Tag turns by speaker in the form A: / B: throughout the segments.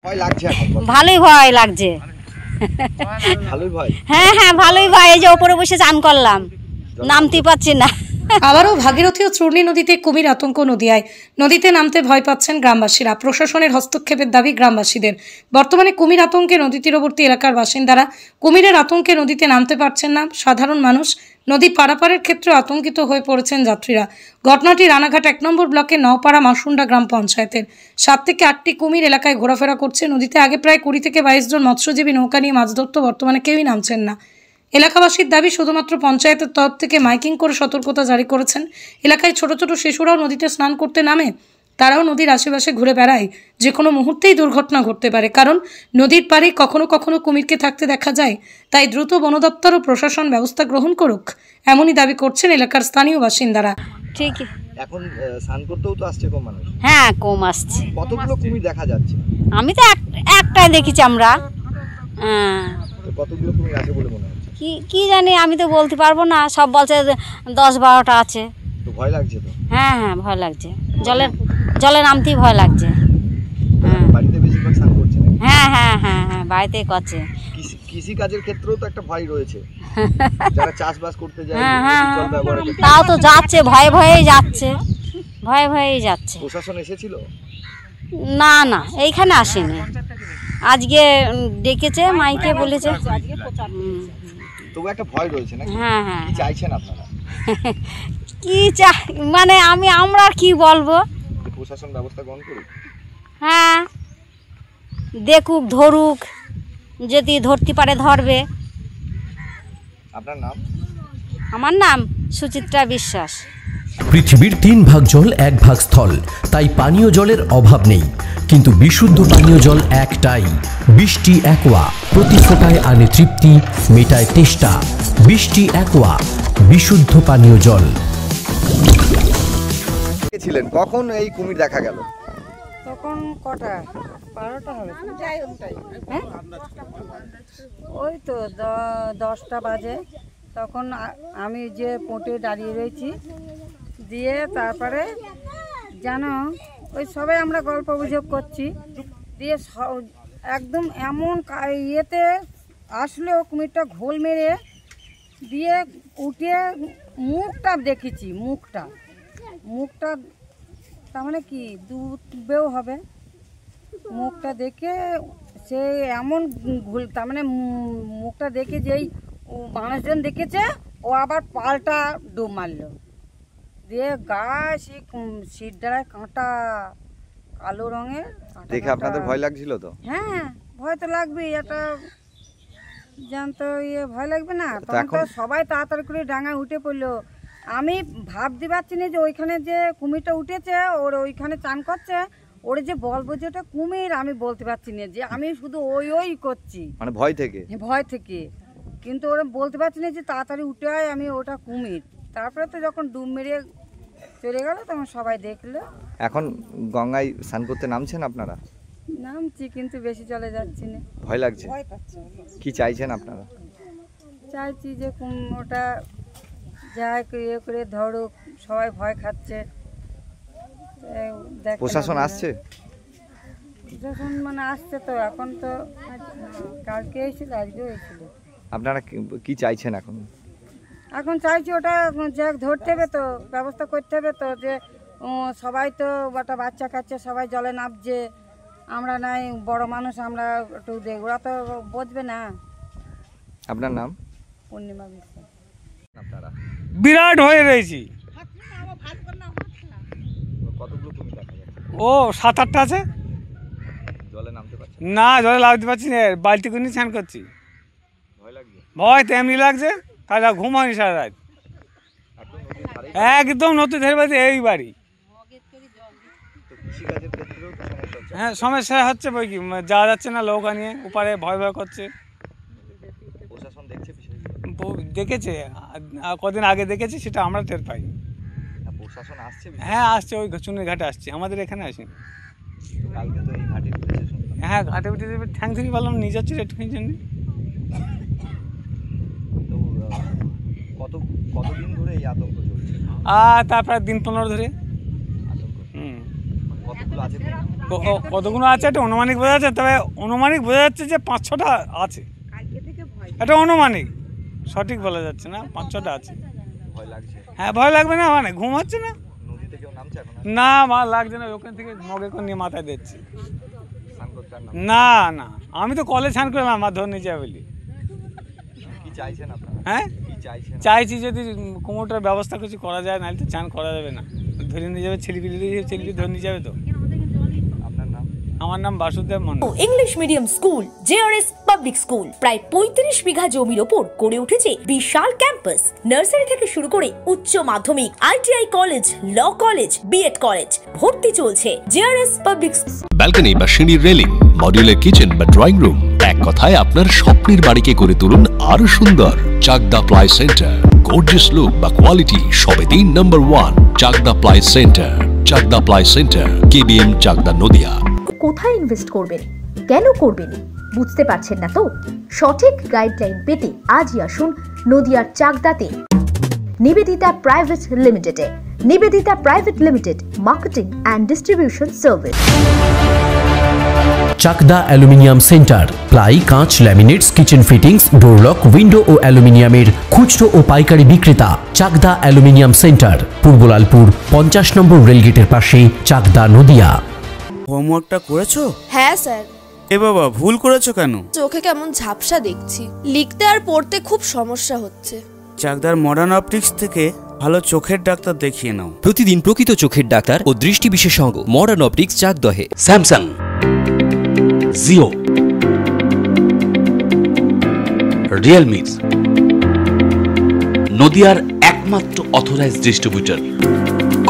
A: ভয় লাগছে এখন?
B: ভালোই ভয় লাগছে।
A: ভালোই ভয়?
B: হ্যাঁ হ্যাঁ ভালোই ভয়। এই যে ওপরে বসে চান করলাম, নামতে পারছি না।
C: আবারও ভাগীরথী ও চূর্ণী নদীতে কুমির আতঙ্ক নদিয়ায়। নদীতে নামতে ভয় পাচ্ছেন গ্রামবাসীরা। প্রশাসনের হস্তক্ষেপের দাবি গ্রামবাসীদের। বর্তমানে কুমির আতঙ্কে নদী তীরবর্তী এলাকার বাসিন্দারা। কুমিরের আতঙ্কে নদীতে নামতে পারছেন না সাধারণ মানুষ। নদী পারাপারের ক্ষেত্রে আতঙ্কিত হয়ে পড়েছেন যাত্রীরা। ঘটনাটি রানাঘাট ১ নম্বর ব্লকের নওপাড়া মাসুন্ডা গ্রাম পঞ্চায়েতের। ৭ থেকে ৮টি কুমির এলাকায় ঘোরাফেরা করছে। নদীতে আগে প্রায় ২০ থেকে ২২ জন মৎস্যজীবী নৌকা নিয়ে মাছ ধরত, বর্তমানে কেউই নামছেন না। এলাকাবাসীর দাবি, শুধুমাত্র পঞ্চায়েতের তরফ থেকে মাইকিং করে সতর্কতা জারি করেছেন। এলাকায় ছোট ছোট শিশুরাও নদীতে স্নান করতে নামে। তারাও নদীর আশেপাশে ঘুরে বেড়ায়। যে কোনো মুহূর্তেই দুর্ঘটনা ঘটতে পারে, কারণ নদীর পাড়ে কখনো কখনো কুমিরকে থাকতে দেখা যায়। তাই দ্রুত বন দপ্তর ও প্রশাসন ব্যবস্থা গ্রহণ করুক, এমনই দাবি করছেন এলাকার স্থানীয় বাসিন্দারা।
B: ঠিক।
A: এখন স্নান করতেও তো আসছে কম মানুষ।
B: হ্যাঁ কম আসছে।
A: কতগুলো কুমির দেখা যাচ্ছে?
B: আমি তো একটাই দেখেছি আমরা।
A: কতগুলো কুমির আছে বলে মনে হচ্ছে?
B: কি জানি, আমি তো বলতে পারবো না। সব বলছে ১০-১২টা আছে।
A: তো ভয় লাগছে তো?
B: হ্যাঁ হ্যাঁ ভয় লাগছে। জলে নামতেই ভয় লাগছে।
A: বাড়িতে বেশিরভাগ স্নান করছে?
B: হ্যাঁ হ্যাঁ হ্যাঁ হ্যাঁ বাড়িতেই করছে।
A: কৃষি কাজের ক্ষেত্রেও তো একটা ভয় রয়েছে, যারা চাষবাস করতে যায়।
B: হ্যাঁ হ্যাঁ তাও তো যাচ্ছে, ভয়ে ভয়েই যাচ্ছে, ভয়ে ভয়েই যাচ্ছে।
A: প্রশাসন এসেছিল?
B: না না এইখানে আসেনি। আজকে ডেকেছে, মাইকে বলেছে।
A: তবু একটা ভয় রয়েছে না?
B: হ্যাঁ হ্যাঁ।
A: কি চাইছেন আপনারা?
B: কি মানে আমরা কি বলবো?
A: প্রশাসন ব্যবস্থা গ্রহণ করুক।
B: হ্যাঁ দেখুক, ধরুক, যদি ধরতে পারে ধরবে।
A: আপনার নাম?
B: আমার নাম সুচিত্রা বিশ্বাস।
D: পৃথিবীর ৩ ভাগ জল ১ ভাগ স্থল, তাই পানীয় জলের অভাব নেই। কিন্তু বিশুদ্ধ পানীয় জল একটাই, বৃষ্টি অ্যাকোয়া। প্রতি ফোঁটায় আনে তৃপ্তি, মেটায় তেষ্টা। বৃষ্টি অ্যাকোয়া, বিশুদ্ধ পানীয় জল।
A: ছিলেন কখন এই কুমির দেখা গেল?
E: তখন কটা 12টা হবে, হ্যাঁ ওই তো 10টা বাজে। তখন আমি যে পোটে দাঁড়িয়ে রয়েছি, দিয়ে তারপরে যেন ওই সবাই আমরা গল্প গুজব করছি, দিয়ে একদম এমন ইয়েতে আসলেও কুমিরটা ঘোল মেরে দিয়ে উঠে মুখটা দেখেছি। মুখটা তার মানে কি ডুবেও হবে। মুখটা দেখে সে এমন ঘুল, তার মানে মুখটা দেখে যেই মানুষজন দেখেছে, ও আবার পাল্টা ডুব মারলো। দিয়ে গায়ে সে শীত দ্বারায় কাঁটা, কালো রঙের।
A: দেখে আপনাদের ভয় লাগছিল তো?
E: হ্যাঁ ভয় তো লাগবেই, এটা জানতো ভয় লাগবে না? তখন তো সবাই তাড়াতাড়ি করে ডাঙায় উঠে পড়লো। আমি ভাবতে পারছি না যে ওইখানে যে কুমিরটা উঠেছে, ওর ওইখানে চান করছে, ওর যে বলবো যে ওটা কুমির, আমি বলতে পারছি না। যে আমি শুধু ওই করছি,
A: মানে ভয় থেকে।
E: কিন্তু ওরা বলতে পারছি না যে তাড়াতাড়ি উঠে আয়, আমি ওটা কুমির। তারপরে তো যখন ডুব মেরে চলে গেল, তখন সবাই দেখলো।
A: এখন গঙ্গায় স্নান করতে নামছেন আপনারা?
E: নামছি, কিন্তু বেশি চলে যাচ্ছি না,
A: ভয় লাগছে। কি চাইছেন আপনারা?
E: চাইছি যে ওটা যাই করে ধরুক, সবাই ভয় খাচ্ছে।
A: প্রশাসন আসছে?
E: প্রশাসন মানে আসছে তো, এখন তো কালকে এসেছিল, আজকেও এসেছিল।
A: আপনারা কি চাইছেন এখন?
E: এখন চাইছি ওটা যাক ধরতে হবে তো, ব্যবস্থা করতে হবে তো। যে সবাই তো একটা বাচ্চা কাচ্চা সবাই জলে নামছে, আমরা নাই বড় মানুষ, আমরা একটু দেখব, ওরা তো বুঝবে না।
A: আপনার নাম?
E: পূর্ণিমা বিশ্বাস।
A: আপনারা
F: বিরাট হয়ে রয়েছি।
A: কতগুলো কুমির দেখা যাচ্ছে?
F: ও 7-8টা আছে।
A: জলে নামতে পারছেন
F: না? জলে নামতে পারছি না, বালতি করে স্নান করছি।
A: ভয় লাগছে?
F: ভয় তো এমনি লাগছে, তাহলে ঘুম হয়নি সারা রাত। একদম নতুন ধরে বাড়ি, এই বাড়ি। হ্যাঁ সমস্যা হচ্ছে, বই কি যাওয়া যাচ্ছে না, নৌকা নিয়ে ওপারে ভয় করছে। দেখেছে, কদিন আগে দেখেছি, সেটা আমরা টের পাই। হ্যাঁ আসছে, ওই চুনের ঘাটে আসছে, আমাদের এখানে আসেনি। হ্যাঁ ঘাটে উঠে ঠ্যাং থেকে বললাম নিয়ে যাচ্ছি একটুখানি জন্য।
A: কতদিন ধরে এই আতঙ্ক চলছে?
F: তারপরে দিন 15 ধরে।
A: কতগুলো আছে?
F: কতগুলো আছে একটা অনুমানিক বোঝা যাচ্ছে, তবে অনুমানিক বোঝা যাচ্ছে যে 5-6টা আছে। এটা অনুমানিক, সঠিক বলা যাচ্ছে না, 5-6টা আছে।
A: ভয় লাগছে?
F: হ্যাঁ ভয় লাগবে না, মানে ঘুম হচ্ছে না?
A: নদীতে কেউ নামছে এখন?
F: না মা লাগছে না, ওখান থেকে মগে করে নিয়ে মাথায় দিচ্ছি।
A: স্নান করতে আর নাম?
F: না না, আমি তো কলে স্নান করলাম, আমার ধর নিচে বলি।
A: কি চাইছেন আপনারা?
F: হ্যাঁ
A: কি চাইছেন?
F: চাইছি যদি কুমোরটার ব্যবস্থা কিছু করা যায়, নাহলে তো চান করা যাবে না, ধরে নিয়ে যাবে, ছেলেপিলি ধরে নিয়ে যাবে তো।
A: আপনার নাম?
F: আমার নাম Basudeb Mondal.
G: English medium school JRS public school প্রায় 35 বিঘা জমির ওপর গড়ে উঠেছে বিশাল ক্যাম্পাস। নার্সারি থেকে শুরু করে উচ্চ মাধ্যমিক, ITI college, law college, BEd college, ভর্তি চলছে। জেআরএস পাবলিক
H: ব্যালকনি বা সিঁড়ির রেলিং, মডিউলার কিচেন বা ড্রয়িং রুম, এক কথায় আপনার স্বপ্নের বাড়িকে করে তুলুন আরো সুন্দর। Chakdah ply centre, gorgeous look বা কোয়ালিটি সবেতেই number 1। Chakdah ply centre, Chakdah ply centre, KBM, Chakdah, Nadia.
I: কোথায় ইনভেস্ট করবেন, কেন করবেন বুঝতে পারছেন না তো? সঠিক গাইডলাইন পেতে আজই আসুন নদিয়ার চাকদাতে নিবেদিতা প্রাইভেট লিমিটেডে। Nivedita private limited, marketing and distribution service.
D: Chakdah aluminium centre, ply, কাঁচ, laminates, kitchen fittings, door lock, window ও অ্যালুমিনিয়ামের খুচরো ও পাইকারি বিক্রেতা। Chakdah aluminium centre, Purbalalpur 50 number রেলগেটের পাশে, চাকদা, নদিয়া।
J: হোমওয়ার্কটা করেছো?
K: হ্যাঁ স্যার।
J: এ বাবা, ভুল করেছো কেন?
K: চোখে কেমন ঝাপসা দেখছি, লিখতে আর পড়তে খুব সমস্যা হচ্ছে।
J: চাকদার মডার্ন অপটিক্স থেকে ভালো চোখের ডাক্তার দেখিয়ে নাও।
L: প্রতিদিন প্রকৃত চোখের ডাক্তার ও দৃষ্টি বিশেষজ্ঞ মডার্ন অপটিক্স, চাকদহে।
M: স্যামসাং, জিও, রিয়েলমি, নদিয়ার একমাত্র অথরাইজড ডিস্ট্রিবিউটর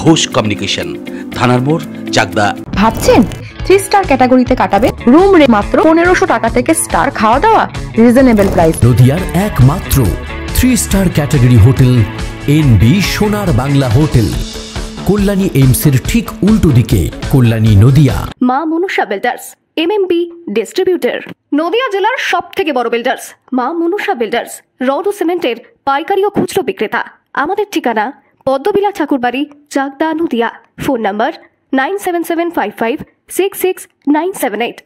M: ঘোষ কমিউনিকেশন, থানার মোড়, চাকদা।
I: ভাবছেন 3 স্টার ক্যাটাগরিতে কাটাবে? রুম রে মাত্র 1500 টাকা থেকে স্টার, খাওয়া দাওয়া রিজনেবল প্রাইস।
D: নদিয়ার একমাত্র 3 স্টার ক্যাটাগরি হোটেল এনবি সোনার বাংলা হোটেল, কল্যাণী এইমসের ঠিক উল্টো দিকে, কল্যাণী, নদিয়া।
I: মা Manusha builders, MMB distributor, Nadia জেলার সবথেকে বড় বিল্ডার্স। মা মনুষা বিল্ডার্স, রড ও সিমেন্টের পাইকারি ও খুচরো বিক্রেতা। আমাদের ঠিকানা পদ্মবিলা ঠাকুরবাড়ি, চাকদা, নদিয়া। Phone number 9775566978।